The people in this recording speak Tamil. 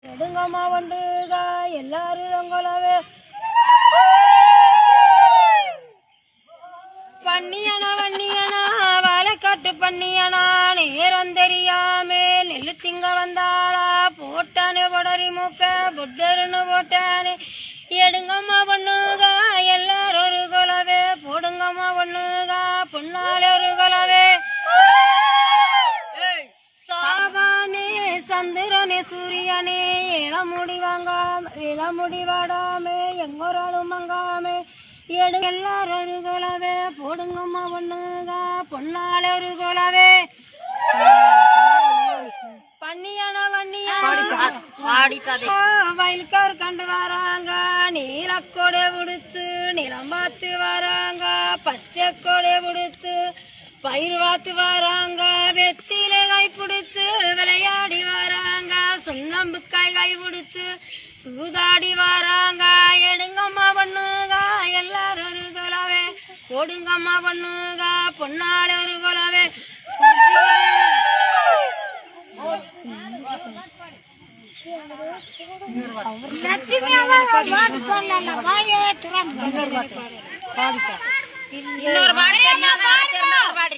எடுங்கம்மா வண்டுகா எல்லாரும் ரங்கோலவே பண்ணியனா வண்ணியனா வாழைக்காட்டு பண்ணியனா நேரம் தெரியாமே நெல்லு திங்க வந்தாளா போட்டானே பொடரி மூக்க புட்டருன்னு போட்டானே எடுங்கம்மா பொண்ணுகா எல்லாரும் ஒரு கொலவே போடுங்கம்மா பொண்ணுகா பொண்ணாலே ஒரு கொலவே சாவானே சந்திரனே சூரியனே இளமுடி வாடாமே எங்கொராளும் மங்காமே எடு எல்லாரும் ஒரு கொலவே போடுங்கம்மா பொண்ணுகா பொண்ணால ஒரு கொலவே பண்ணியான வயல்கார் கண்டு வராங்க நீலக்கொடை உடுத்து நிலம் பார்த்து வராங்க பச்சை கொடை உடுத்து பயிர் பார்த்து வராங்க வெத்தில கை பிடிச்சு விளையாடி வராங்க சுண்ணம்புக்காய் கை பிடிச்சு சூதாடி வராங்க எடுங்கம்மா பொண்ணுகா எல்லாரும் ஒரு கொலவே போடுங்கம்மா பொண்ணுகா பொன்னால ஒரு கொலவே இன்னொரு பாடு